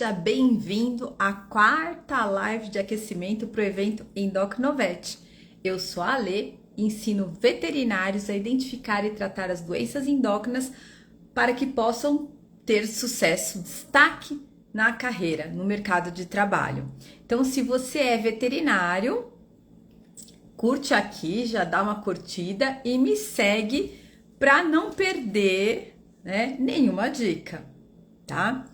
Seja bem-vindo à quarta live de aquecimento para o evento Endocnovet. Eu sou a Alê e ensino veterinários a identificar e tratar as doenças endócrinas para que possam ter sucesso, destaque na carreira, no mercado de trabalho. Então, se você é veterinário, curte aqui, já dá uma curtida e me segue para não perder, nenhuma dica, tá?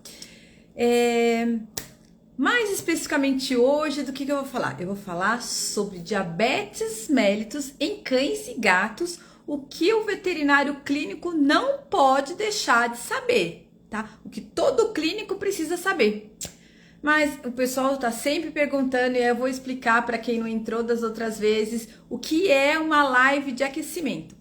Mais especificamente hoje, do que eu vou falar? Eu vou falar sobre diabetes mellitus em cães e gatos, o que o veterinário clínico não pode deixar de saber, tá? O que todo clínico precisa saber. Mas o pessoal está sempre perguntando e eu vou explicar para quem não entrou das outras vezes o que é uma live de aquecimento.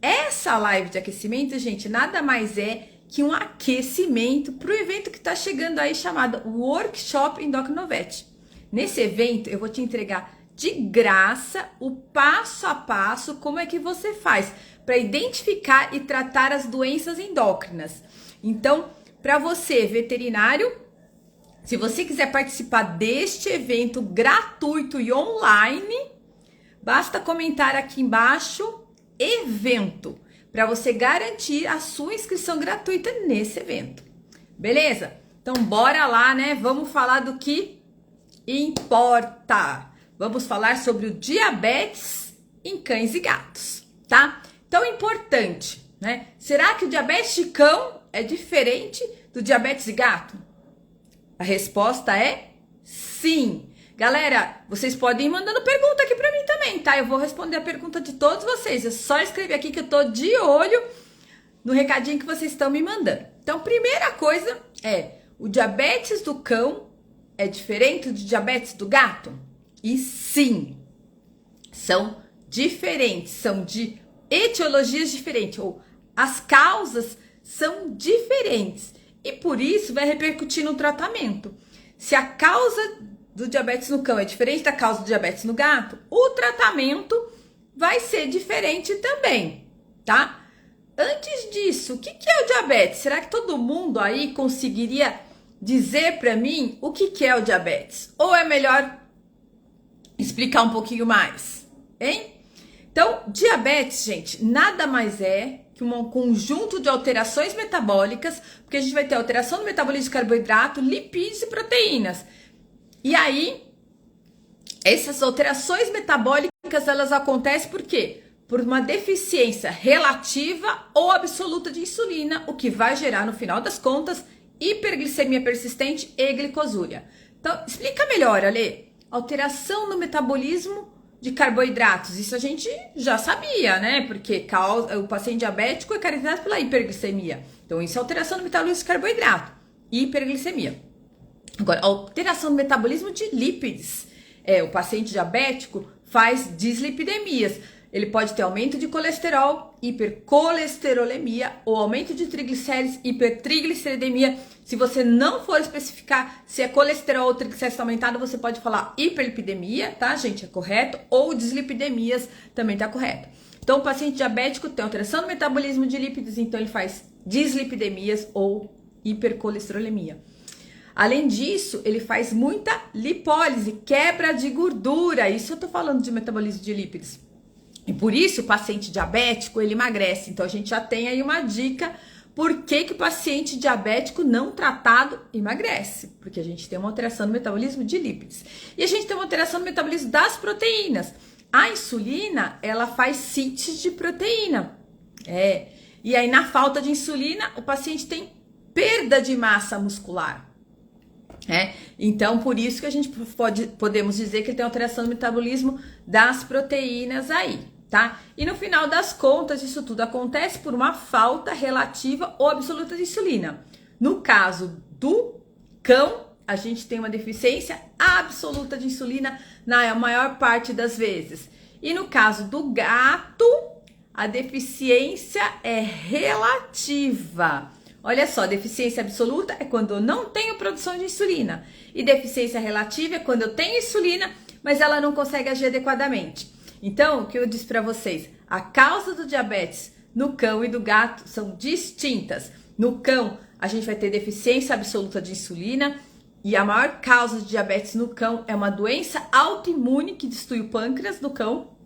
Essa live de aquecimento, gente, nada mais é que um aquecimento para o evento que está chegando aí chamado Workshop Endocnovet. Nesse evento eu vou te entregar de graça o passo a passo como é que você faz para identificar e tratar as doenças endócrinas. Então, para você, veterinário, se você quiser participar deste evento gratuito e online, basta comentar aqui embaixo evento, para você garantir a sua inscrição gratuita nesse evento. Beleza? Então bora lá, né? Vamos falar do que importa. Vamos falar sobre o diabetes em cães e gatos, tá? Então importante, né? Será que o diabetes de cão é diferente do diabetes de gato? A resposta é sim. Galera, vocês podem ir mandando pergunta aqui pra mim também, tá? Eu vou responder a pergunta de todos vocês. É só escrever aqui que eu tô de olho no recadinho que vocês estão me mandando. Então, primeira coisa é, o diabetes do cão é diferente do diabetes do gato? E sim, são diferentes, são de etiologias diferentes, ou as causas são diferentes. E por isso vai repercutir no tratamento. Se a causa do diabetes no cão é diferente da causa do diabetes no gato, o tratamento vai ser diferente também, tá? Antes disso, o que é o diabetes? Será que todo mundo aí conseguiria dizer para mim o que é o diabetes? Ou é melhor explicar um pouquinho mais, hein? Então, diabetes, gente, nada mais é que um conjunto de alterações metabólicas, porque a gente vai ter alteração no metabolismo de carboidrato, lipídios e proteínas. E aí, essas alterações metabólicas, elas acontecem por quê? Por uma deficiência relativa ou absoluta de insulina, o que vai gerar, no final das contas, hiperglicemia persistente e glicosúria. Então, explica melhor, Ale. Alteração no metabolismo de carboidratos, isso a gente já sabia, né? Porque o paciente diabético é caracterizado pela hiperglicemia. Então, isso é alteração no metabolismo de carboidrato, hiperglicemia. Agora, alteração no metabolismo de lípides. O paciente diabético faz dislipidemias. Ele pode ter aumento de colesterol, hipercolesterolemia, ou aumento de triglicérides, hipertrigliceridemia. Se você não for especificar se é colesterol ou triglicérides aumentado, você pode falar hiperlipidemia, tá, gente? É correto. Ou dislipidemias, também tá correto. Então, o paciente diabético tem alteração no metabolismo de lípidos, então ele faz dislipidemias ou hipercolesterolemia. Além disso, ele faz muita lipólise, quebra de gordura. Isso eu tô falando de metabolismo de lípidos. E por isso o paciente diabético, ele emagrece. Então a gente já tem aí uma dica por que o paciente diabético não tratado emagrece. Porque a gente tem uma alteração no metabolismo de lípidos. E a gente tem uma alteração no metabolismo das proteínas. A insulina, ela faz síntese de proteína. E aí na falta de insulina, o paciente tem perda de massa muscular. Então, por isso que a gente podemos dizer que ele tem alteração no metabolismo das proteínas aí, tá? E no final das contas, isso tudo acontece por uma falta relativa ou absoluta de insulina. No caso do cão, a gente tem uma deficiência absoluta de insulina na maior parte das vezes. E no caso do gato, a deficiência é relativa. Olha só, deficiência absoluta é quando eu não tenho produção de insulina. E deficiência relativa é quando eu tenho insulina, mas ela não consegue agir adequadamente. Então, o que eu disse para vocês? A causa do diabetes no cão e do gato são distintas. No cão, a gente vai ter deficiência absoluta de insulina E a maior causa de diabetes no cão é uma doença autoimune que destrui o pâncreas do cão.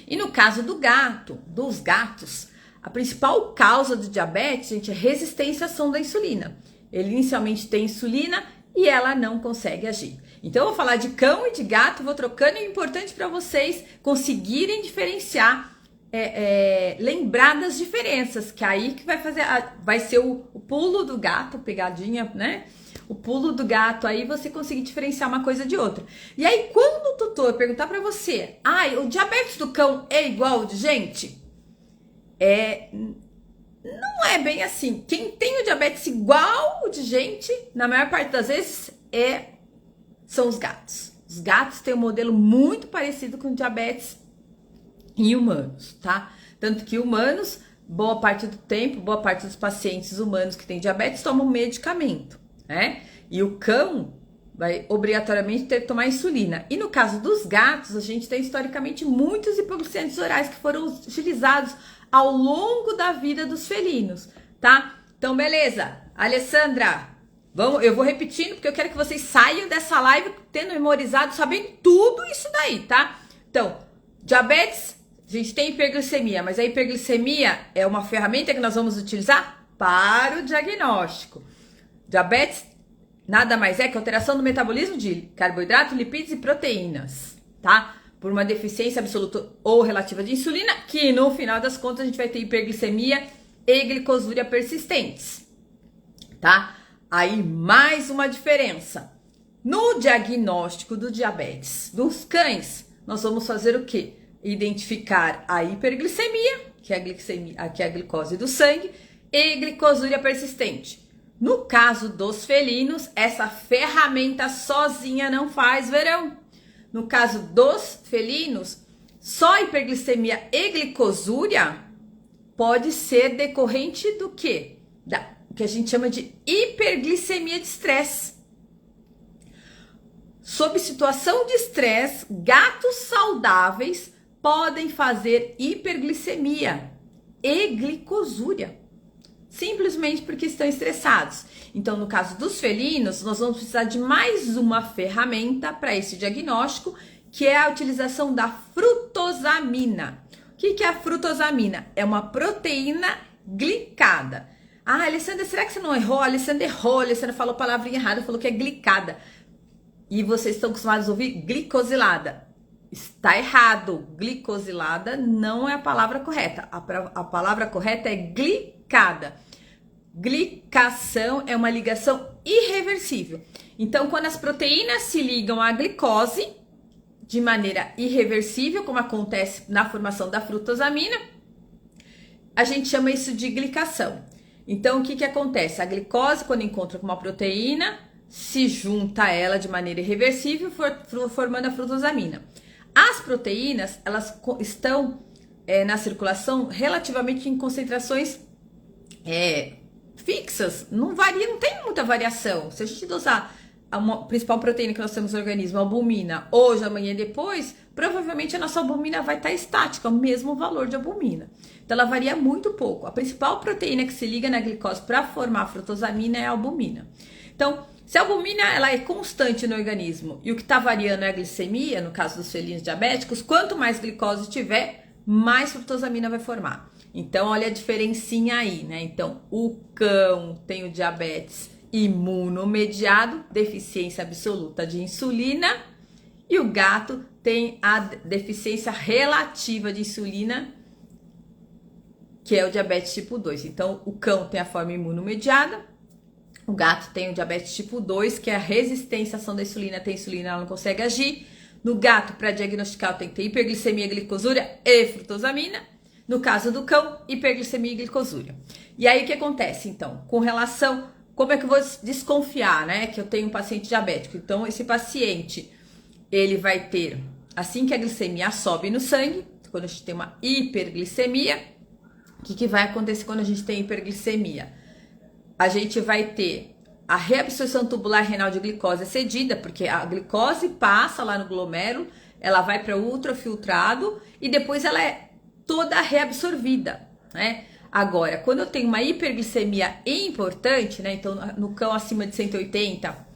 E no caso dos gatos, a principal causa do diabetes, gente, é resistência à ação da insulina. Ele inicialmente tem insulina e ela não consegue agir. Então, eu vou falar de cão e de gato, vou trocando, e é importante para vocês conseguirem diferenciar, lembrar das diferenças, que aí que vai ser o pulo do gato, pegadinha, né? O pulo do gato, aí você conseguir diferenciar uma coisa de outra. E aí, quando o tutor perguntar para você, o diabetes do cão é igual ao de gente? Não é bem assim. Quem tem o diabetes igual ao de gente, na maior parte das vezes, são os gatos. Os gatos têm um modelo muito parecido com o diabetes em humanos, tá? Tanto que humanos, boa parte do tempo, boa parte dos pacientes humanos que têm diabetes tomam medicamento, né? E o cão vai obrigatoriamente ter que tomar insulina. E no caso dos gatos, a gente tem historicamente muitos hipoglicemiantes orais que foram utilizados ao longo da vida dos felinos, tá? Então, beleza. Alessandra, eu vou repetindo porque eu quero que vocês saiam dessa live tendo memorizado, sabendo tudo isso daí, tá? Então, diabetes, a gente tem hiperglicemia, mas a hiperglicemia é uma ferramenta que nós vamos utilizar para o diagnóstico. Diabetes nada mais é que alteração do metabolismo de carboidrato, lipídios e proteínas, tá? Por uma deficiência absoluta ou relativa de insulina, que no final das contas a gente vai ter hiperglicemia e glicosúria persistentes, tá? Aí mais uma diferença. No diagnóstico do diabetes dos cães, nós vamos fazer o quê? Identificar a hiperglicemia, que é a glicose do sangue, e glicosúria persistente. No caso dos felinos, essa ferramenta sozinha não faz verão. No caso dos felinos, só hiperglicemia e glicosúria pode ser decorrente do quê? O que a gente chama de hiperglicemia de estresse. Sob situação de estresse, gatos saudáveis podem fazer hiperglicemia e glicosúria. Simplesmente porque estão estressados. Então, no caso dos felinos, nós vamos precisar de mais uma ferramenta para esse diagnóstico, que é a utilização da frutosamina. O que é a frutosamina? É uma proteína glicada. Alessandra, será que você não errou? A Alessandra errou, a Alessandra falou a palavrinha errada, falou que é glicada. E vocês estão acostumados a ouvir glicosilada. Está errado. Glicosilada não é a palavra correta. A palavra correta é glicada. Glicação é uma ligação irreversível. Então, quando as proteínas se ligam à glicose de maneira irreversível, como acontece na formação da frutosamina, a gente chama isso de glicação. Então, o que acontece? A glicose, quando encontra com uma proteína, se junta a ela de maneira irreversível, formando a frutosamina. As proteínas, elas estão na circulação relativamente em concentrações fixas, não varia, não tem muita variação. Se a gente dosar a principal proteína que nós temos no organismo, a albumina, hoje, amanhã e depois, provavelmente a nossa albumina vai estar estática, o mesmo valor de albumina. Então ela varia muito pouco. A principal proteína que se liga na glicose para formar a frutosamina é a albumina. Então, se a albumina ela é constante no organismo e o que está variando é a glicemia, no caso dos felinos diabéticos, quanto mais glicose tiver, mais frutosamina vai formar. Então, olha a diferencinha aí, né? Então, o cão tem o diabetes imunomediado, deficiência absoluta de insulina, e o gato tem a deficiência relativa de insulina, que é o diabetes tipo 2. Então, o cão tem a forma imunomediada, o gato tem o diabetes tipo 2, que é a resistência à ação da insulina, tem insulina, ela não consegue agir. No gato, para diagnosticar, tem que ter hiperglicemia, glicosúria e frutosamina. No caso do cão, hiperglicemia e glicosúria. E aí, o que acontece, então? Com relação, como é que eu vou desconfiar, né? Que eu tenho um paciente diabético. Então, esse paciente, ele vai ter, assim que a glicemia sobe no sangue, quando a gente tem uma hiperglicemia, o que vai acontecer quando a gente tem hiperglicemia? A gente vai ter a reabsorção tubular renal de glicose excedida, porque a glicose passa lá no glomérulo, ela vai para o ultrafiltrado e depois ela é toda reabsorvida, né? Agora, quando eu tenho uma hiperglicemia importante, né? Então, no cão acima de 180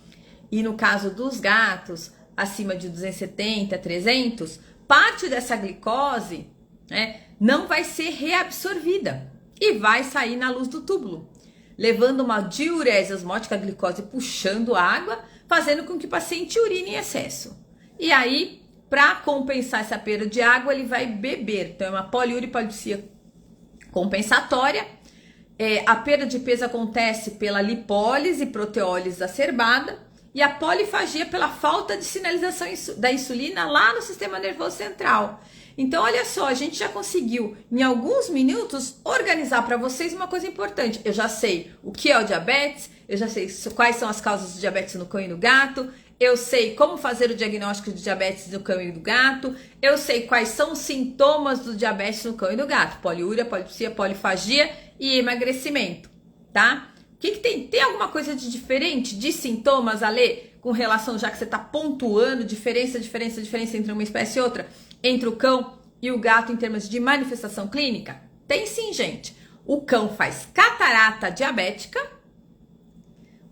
e no caso dos gatos, acima de 270, 300, parte dessa glicose, né, não vai ser reabsorvida e vai sair na luz do túbulo, levando uma diurese osmótica, a glicose puxando água, fazendo com que o paciente urine em excesso. E aí, para compensar essa perda de água, ele vai beber. Então, é uma poliúria e polipsia compensatória. A perda de peso acontece pela lipólise, proteólise exacerbada, e a polifagia pela falta de sinalização da insulina lá no sistema nervoso central. Então, olha só, a gente já conseguiu, em alguns minutos, organizar para vocês uma coisa importante. Eu já sei o que é o diabetes, eu já sei quais são as causas do diabetes no cão e no gato, eu sei como fazer o diagnóstico de diabetes no cão e no gato, eu sei quais são os sintomas do diabetes no cão e no gato, poliúria, polipsia, polifagia e emagrecimento, tá? O que tem? Tem alguma coisa de diferente de sintomas, Ale, com relação, já que você está pontuando diferença entre uma espécie e outra, entre o cão e o gato em termos de manifestação clínica? Tem sim, gente. O cão faz catarata diabética,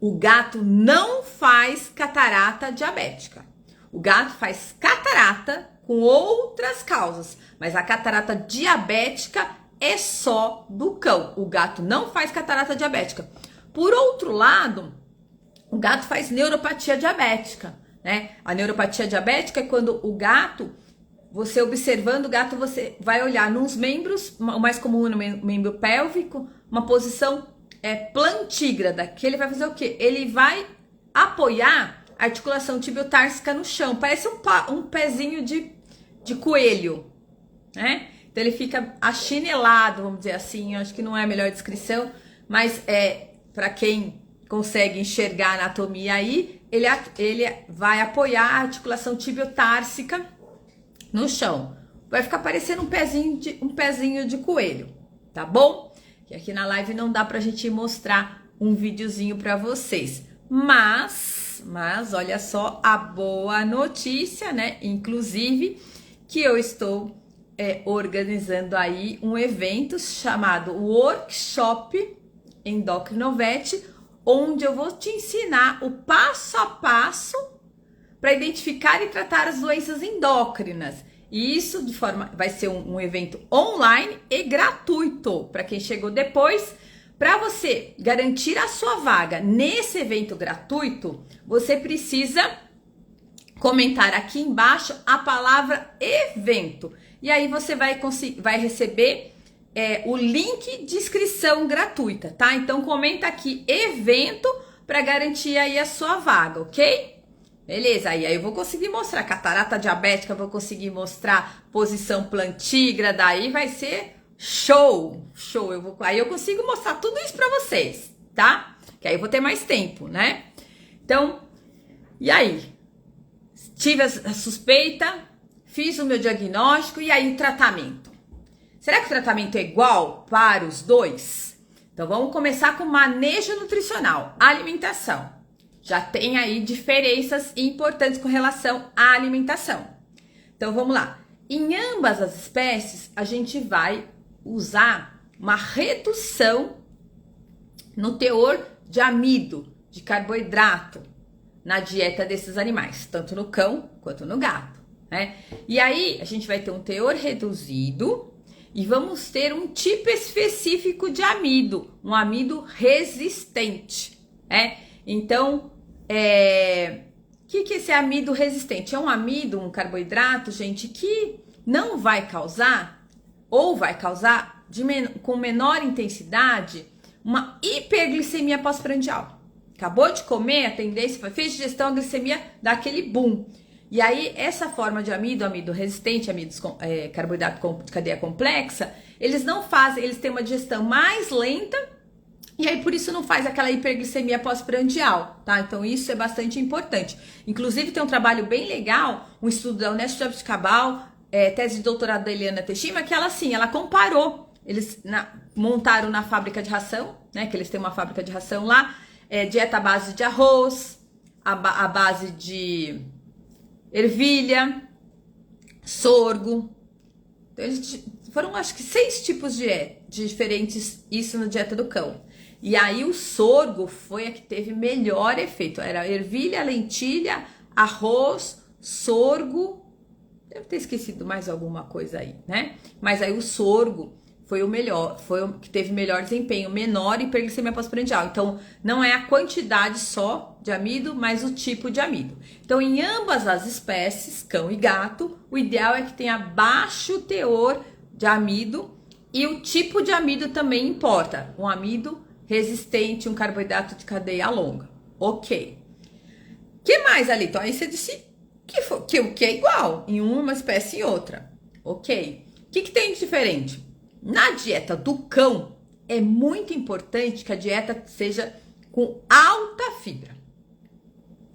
o gato não faz catarata diabética. O gato faz catarata com outras causas, mas a catarata diabética é só do cão. O gato não faz catarata diabética. Por outro lado, o gato faz neuropatia diabética, né? A neuropatia diabética é quando o gato, você observando o gato, você vai olhar nos membros, o mais comum no membro pélvico, uma posição plantígrada, que ele vai fazer o quê? Ele vai apoiar a articulação tibiotársica no chão, parece um pezinho de coelho, né? Então ele fica achinelado, vamos dizer assim, eu acho que não é a melhor descrição, mas para quem consegue enxergar a anatomia aí, ele vai apoiar a articulação tibiotársica no chão. Vai ficar parecendo um pezinho de coelho, tá bom? Que aqui na live não dá pra gente mostrar um videozinho pra vocês. Mas olha só a boa notícia, né? Inclusive, que eu estou organizando aí um evento chamado Workshop Endocrinovet, onde eu vou te ensinar o passo a passo para identificar e tratar as doenças endócrinas. E isso vai ser um evento online e gratuito para quem chegou depois. Para você garantir a sua vaga nesse evento gratuito, você precisa comentar aqui embaixo a palavra evento. E aí você vai receber o link de inscrição gratuita, tá? Então comenta aqui evento para garantir aí a sua vaga, ok? Beleza, aí eu vou conseguir mostrar catarata diabética, vou conseguir mostrar posição plantígrada, daí vai ser show, aí eu consigo mostrar tudo isso pra vocês, tá? Que aí eu vou ter mais tempo, né? Então, e aí? Tive a suspeita, fiz o meu diagnóstico, e aí o tratamento? Será que o tratamento é igual para os dois? Então vamos começar com manejo nutricional, alimentação. Já tem aí diferenças importantes com relação à alimentação. Então vamos lá. Em ambas as espécies, a gente vai usar uma redução no teor de amido, de carboidrato, na dieta desses animais, tanto no cão quanto no gato, né? E aí a gente vai ter um teor reduzido e vamos ter um tipo específico de amido, um amido resistente, né? Então, o que é esse amido resistente? É um amido, um carboidrato, gente, que não vai causar, ou vai causar com menor intensidade, uma hiperglicemia pós-prandial. Acabou de comer, a tendência, fez digestão, a glicemia dá aquele boom. E aí, essa forma de amido resistente, carboidrato de cadeia complexa, eles não fazem, eles têm uma digestão mais lenta, e aí, por isso, não faz aquela hiperglicemia pós-prandial, tá? Então, isso é bastante importante. Inclusive, tem um trabalho bem legal, um estudo da Unesp de Jabuticabal, tese de doutorado da Eliana Teshima, que ela comparou. Eles montaram na fábrica de ração, né? Que eles têm uma fábrica de ração lá, dieta à base de arroz, à base de ervilha, sorgo. Então, eles foram, acho que, 6 tipos de diferentes, isso na dieta do cão. E aí o sorgo foi a que teve melhor efeito. Era ervilha, lentilha, arroz, sorgo. Deve ter esquecido mais alguma coisa aí, né? Mas aí o sorgo foi o melhor, foi o que teve melhor desempenho, menor hiperglicemia pós-prandial. Então, não é a quantidade só de amido, mas o tipo de amido. Então, em ambas as espécies, cão e gato, o ideal é que tenha baixo teor de amido e o tipo de amido também importa. Um amido resistente, um carboidrato de cadeia longa. Ok. O que mais, Alito? Aí você disse que é igual em uma espécie e outra. Ok. O que tem de diferente? Na dieta do cão, é muito importante que a dieta seja com alta fibra.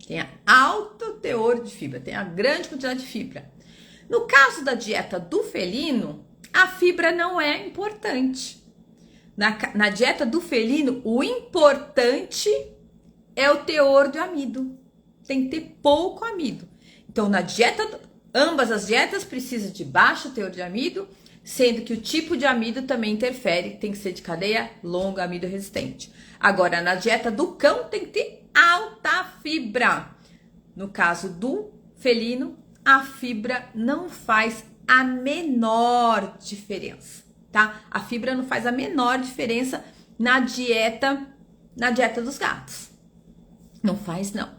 Tenha alto teor de fibra, tenha grande quantidade de fibra. No caso da dieta do felino, a fibra não é importante. Na dieta do felino, o importante é o teor de amido. Tem que ter pouco amido. Então, ambas as dietas precisam de baixo teor de amido, sendo que o tipo de amido também interfere, tem que ser de cadeia longa, amido resistente. Agora, na dieta do cão, tem que ter alta fibra. No caso do felino, a fibra não faz a menor diferença, tá? A fibra não faz a menor diferença na dieta dos gatos. Não faz, não.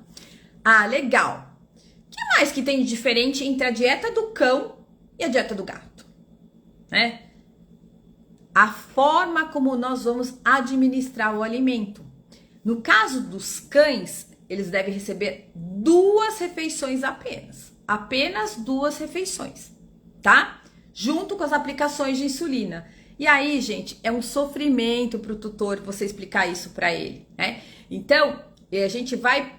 Ah, legal. O que mais que tem de diferente entre a dieta do cão e a dieta do gato? Né? A forma como nós vamos administrar o alimento. No caso dos cães, eles devem receber 2 refeições apenas 2 refeições, tá? Junto com as aplicações de insulina. E aí, gente, é um sofrimento para o tutor você explicar isso para ele, né? Então, a gente vai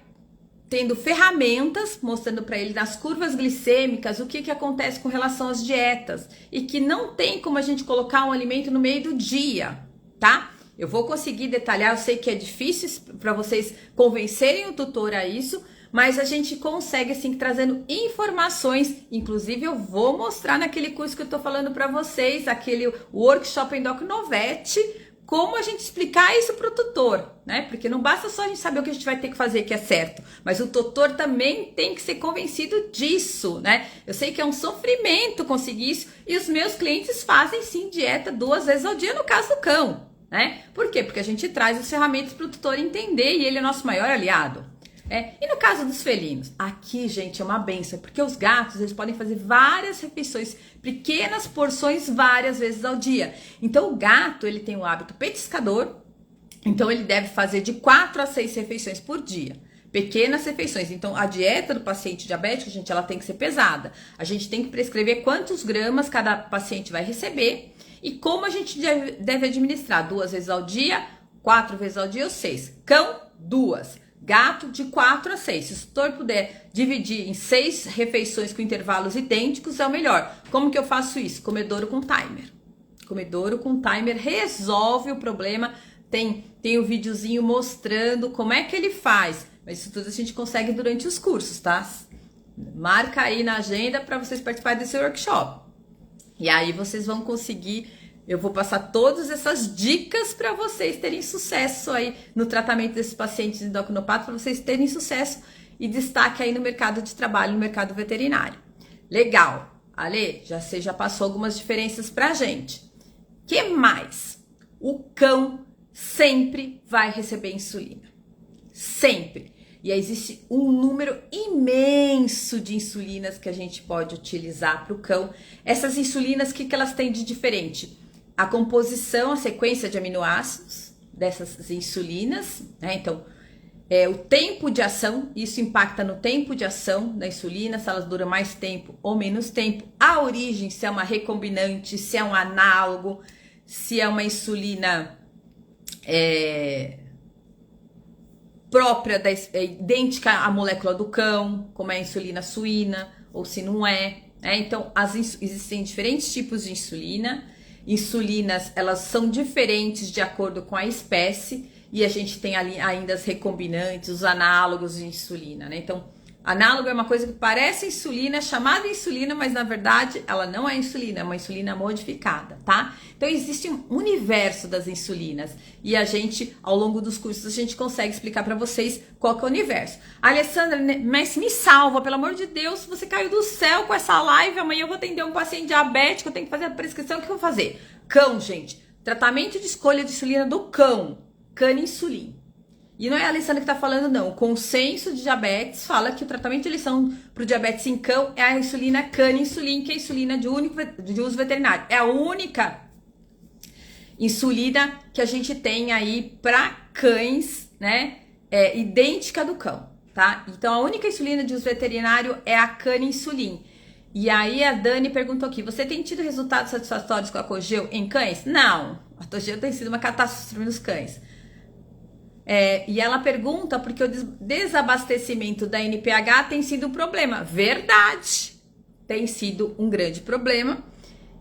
tendo ferramentas, mostrando para ele nas curvas glicêmicas o que acontece com relação às dietas e que não tem como a gente colocar um alimento no meio do dia, tá? Eu vou conseguir detalhar, eu sei que é difícil para vocês convencerem o tutor a isso, mas a gente consegue assim trazendo informações, inclusive eu vou mostrar naquele curso que eu tô falando para vocês, aquele workshop Endocrinovete, como a gente explicar isso para o tutor, né? Porque não basta só a gente saber o que a gente vai ter que fazer que é certo, mas o tutor também tem que ser convencido disso, né? Eu sei que é um sofrimento conseguir isso e os meus clientes fazem sim dieta 2 vezes ao dia no caso do cão, né? Por quê? Porque a gente traz as ferramentas para o tutor entender e ele é nosso maior aliado. E no caso dos felinos, aqui, gente, é uma benção, porque os gatos, eles podem fazer várias refeições, pequenas porções, várias vezes ao dia. Então, o gato, ele tem o hábito petiscador, então ele deve fazer de 4 a 6 refeições por dia. Pequenas refeições. Então, a dieta do paciente diabético, gente, ela tem que ser pesada. A gente tem que prescrever quantos gramas cada paciente vai receber e como a gente deve administrar 2 vezes ao dia, 4 vezes ao dia ou 6. Cão, 2. Gato, de 4 a 6. Se o tutor puder dividir em 6 refeições com intervalos idênticos, é o melhor. Como que eu faço isso? Comedouro com timer. Comedouro com timer resolve o problema. Tem o videozinho mostrando como é que ele faz. Mas isso tudo a gente consegue durante os cursos, tá? Marca aí na agenda para vocês participarem desse workshop. E aí vocês vão conseguir... Eu vou passar todas essas dicas para vocês terem sucesso aí no tratamento desses pacientes endocrinopatas, para vocês terem sucesso e destaque aí no mercado de trabalho, no mercado veterinário. Legal. Ale, você já passou algumas diferenças pra gente. Que mais? O cão sempre vai receber insulina. Sempre. E existe um número imenso de insulinas que a gente pode utilizar para o cão. Essas insulinas, o que elas têm de diferente? A composição, a sequência de aminoácidos dessas insulinas, né? Então, o tempo de ação, isso impacta no tempo de ação da insulina, se elas duram mais tempo ou menos tempo. A origem, se é uma recombinante, se é um análogo, se é uma insulina própria, idêntica à molécula do cão, como é a insulina suína, ou se não é. Então, existem diferentes tipos de insulina. Insulinas, elas são diferentes de acordo com a espécie e a gente tem ali ainda as recombinantes, os análogos de insulina, né? Então, Análogo é uma coisa que parece insulina, é chamada insulina, mas na verdade ela não é insulina, é uma insulina modificada, tá? Então existe um universo das insulinas e a gente, ao longo dos cursos, a gente consegue explicar para vocês qual que é o universo. Alessandra, mas me salva, pelo amor de Deus, você caiu do céu com essa live, amanhã eu vou atender um paciente diabético, eu tenho que fazer a prescrição, o que eu vou fazer? Cão, gente, tratamento de escolha de insulina do cão, caninsulin. E não é a Alessandra que está falando, não. O consenso de diabetes fala que o tratamento de eleição para o diabetes em cão é a insulina caninsulin, que é a insulina de uso veterinário. É a única insulina que a gente tem aí para cães, né? É idêntica do cão, tá? Então, a única insulina de uso veterinário é a caninsulin. E aí, a Dani perguntou aqui, você tem tido resultados satisfatórios com a Cogeu em cães? Não, a Cogeu tem sido uma catástrofe nos cães. E ela pergunta porque o desabastecimento da NPH tem sido um problema. Verdade, tem sido um grande problema.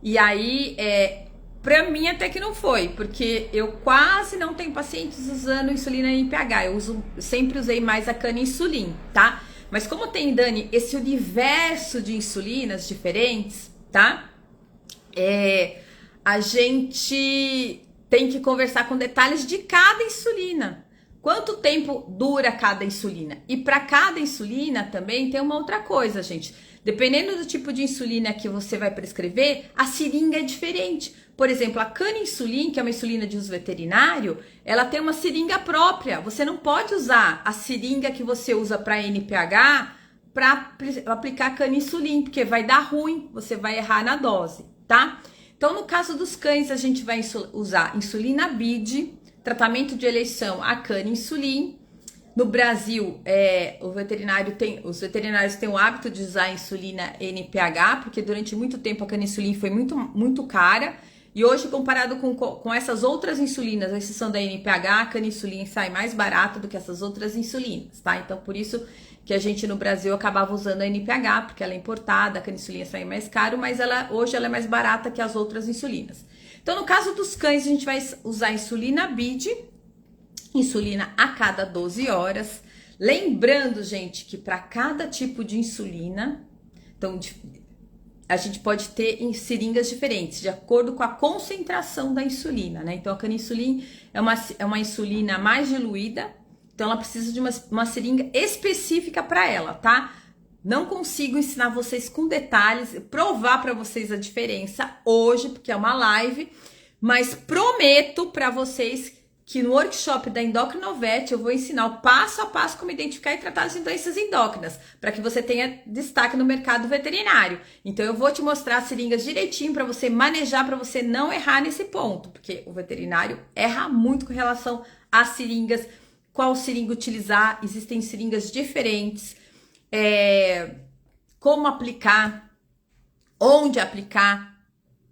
E aí, pra mim até que não foi, porque eu quase não tenho pacientes usando insulina NPH. Eu sempre usei mais a caninsulin, tá? Mas como tem, Dani, esse universo de insulinas diferentes, tá? A gente tem que conversar com detalhes de cada insulina. Quanto tempo dura cada insulina? E para cada insulina também tem uma outra coisa, gente. Dependendo do tipo de insulina que você vai prescrever, a seringa é diferente. Por exemplo, a caninsulin, que é uma insulina de uso veterinário, ela tem uma seringa própria. Você não pode usar a seringa que você usa para NPH para aplicar caninsulin, porque vai dar ruim, você vai errar na dose, tá? Então, no caso dos cães, a gente vai usar insulina BID, tratamento de eleição a caninsulin. No Brasil, os veterinários têm o hábito de usar a insulina NPH, porque durante muito tempo a caninsulin foi muito cara. E hoje, comparado com essas outras insulinas, a exceção da NPH, a caninsulin sai mais barata do que essas outras insulinas, tá? Então, por isso que a gente no Brasil acabava usando a NPH, porque ela é importada, a caninsulin sai mais caro, mas hoje ela é mais barata que as outras insulinas. Então, no caso dos cães, a gente vai usar insulina BID, insulina a cada 12 horas. Lembrando, gente, que para cada tipo de insulina, então, a gente pode ter em seringas diferentes, de acordo com a concentração da insulina, né? Então, a caninsulin é uma insulina mais diluída, então ela precisa de uma seringa específica para ela, tá? Não consigo ensinar vocês com detalhes, provar para vocês a diferença hoje, porque é uma live, mas prometo para vocês que no workshop da Endocrinovet eu vou ensinar o passo a passo como identificar e tratar as doenças endócrinas, para que você tenha destaque no mercado veterinário. Então eu vou te mostrar as seringas direitinho para você manejar, para você não errar nesse ponto, porque o veterinário erra muito com relação às seringas, qual seringa utilizar, existem seringas diferentes, como aplicar, onde aplicar,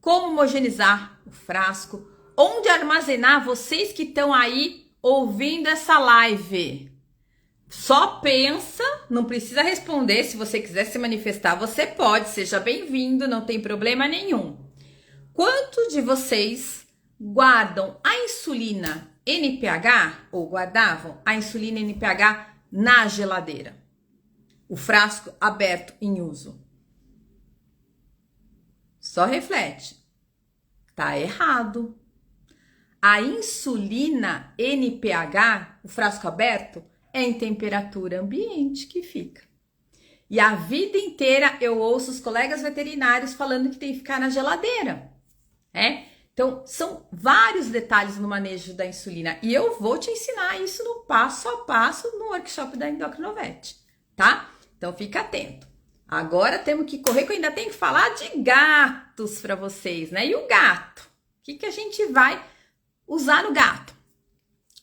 como homogeneizar o frasco, onde armazenar, vocês que estão aí ouvindo essa live. Só pensa, não precisa responder, se você quiser se manifestar, você pode, seja bem-vindo, não tem problema nenhum. Quantos de vocês guardam a insulina NPH, ou guardavam a insulina NPH na geladeira? O frasco aberto em uso. Só reflete. Tá errado. A insulina NPH, o frasco aberto, é em temperatura ambiente que fica. E a vida inteira eu ouço os colegas veterinários falando que tem que ficar na geladeira. Então, são vários detalhes no manejo da insulina. E eu vou te ensinar isso no passo a passo no workshop da Endocrinovet, tá? Então, fica atento. Agora temos que correr, que eu ainda tenho que falar de gatos para vocês, né? E o gato? O que a gente vai usar no gato?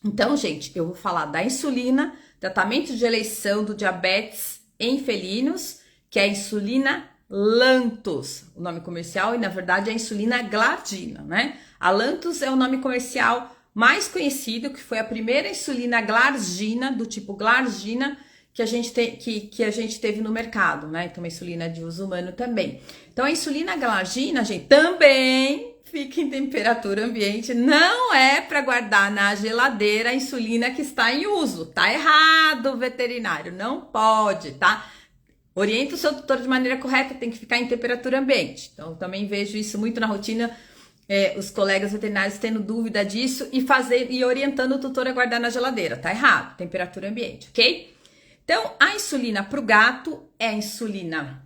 Então, gente, eu vou falar da insulina, tratamento de eleição do diabetes em felinos, que é a insulina Lantus, o nome comercial, e na verdade é a insulina glardina, né? A Lantus é o nome comercial mais conhecido, que foi a primeira insulina glargina, do tipo glargina, que a gente teve no mercado, né? Então, uma insulina de uso humano também. Então, a insulina glargina, gente, também fica em temperatura ambiente, não é para guardar na geladeira a insulina que está em uso. Tá errado, veterinário, não pode, tá? Orienta o seu tutor de maneira correta, tem que ficar em temperatura ambiente. Então, também vejo isso muito na rotina, os colegas veterinários tendo dúvida disso e orientando o tutor a guardar na geladeira. Tá errado, temperatura ambiente, ok? Então, a insulina para o gato é a insulina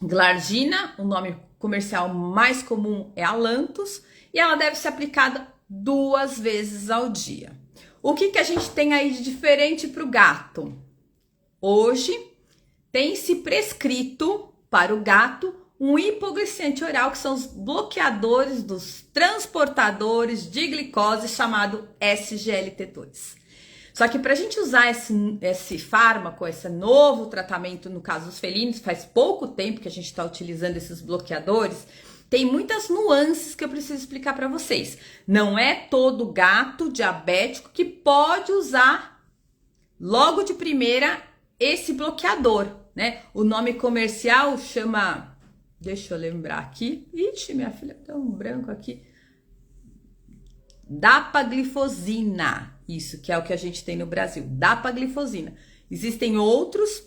glargina, o nome comercial mais comum é Alantus, e ela deve ser aplicada 2 vezes ao dia. O que a gente tem aí de diferente para o gato? Hoje, tem-se prescrito para o gato um hipoglicemiante oral, que são os bloqueadores dos transportadores de glicose, chamado SGLT2. Só que para a gente usar esse fármaco, esse novo tratamento, no caso dos felinos, faz pouco tempo que a gente está utilizando esses bloqueadores, tem muitas nuances que eu preciso explicar para vocês. Não é todo gato diabético que pode usar logo de primeira esse bloqueador, né? O nome comercial chama, deixa eu lembrar aqui, ixi, minha filha tá um branco aqui, dapaglifosina, isso que é o que a gente tem no Brasil, dapaglifosina. Existem outros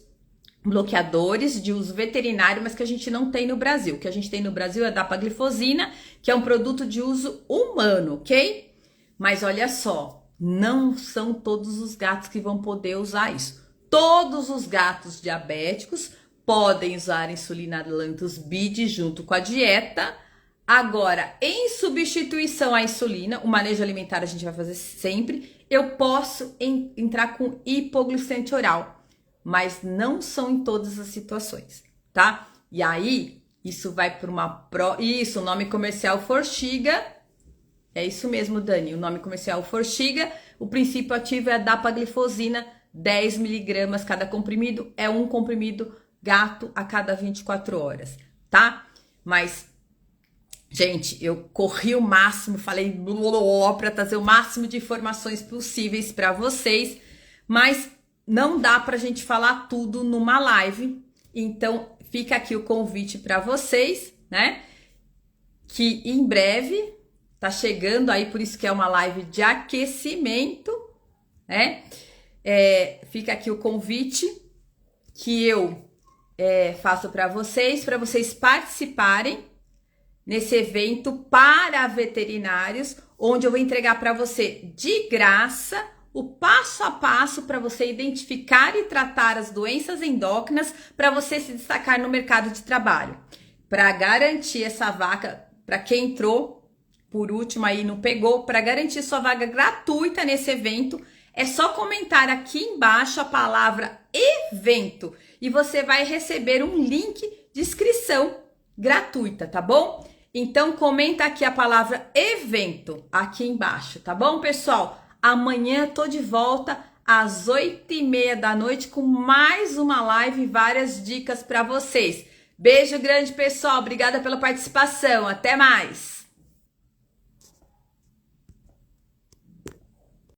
bloqueadores de uso veterinário, mas que a gente não tem no Brasil. O que a gente tem no Brasil é a dapaglifosina, que é um produto de uso humano, ok? Mas olha só, não são todos os gatos que vão poder usar isso. Todos os gatos diabéticos podem usar insulina Lantus BID junto com a dieta. Agora, em substituição à insulina, o manejo alimentar a gente vai fazer sempre, eu posso entrar com hipoglicemiante oral, mas não são em todas as situações, tá? E aí, isso vai para Isso, o nome comercial Forxiga, é isso mesmo, Dani, o nome comercial Forxiga, o princípio ativo é a dapaglifosina, 10 miligramas cada comprimido, é um comprimido gato a cada 24 horas, tá? Mas, gente, eu corri o máximo, falei para trazer o máximo de informações possíveis para vocês, mas não dá pra gente falar tudo numa live, então fica aqui o convite para vocês, né? Que em breve tá chegando aí, por isso que é uma live de aquecimento, né? Fica aqui o convite que eu faço para vocês participarem nesse evento para veterinários, onde eu vou entregar para você de graça o passo a passo para você identificar e tratar as doenças endócrinas para você se destacar no mercado de trabalho. Para garantir essa vaga, para quem entrou por último aí não pegou, para garantir sua vaga gratuita nesse evento, é só comentar aqui embaixo a palavra evento e você vai receber um link de inscrição gratuita, tá bom? Então comenta aqui a palavra evento aqui embaixo, tá bom, pessoal? Amanhã tô de volta às 8h30 da noite com mais uma live e várias dicas para vocês. Beijo grande, pessoal. Obrigada pela participação. Até mais.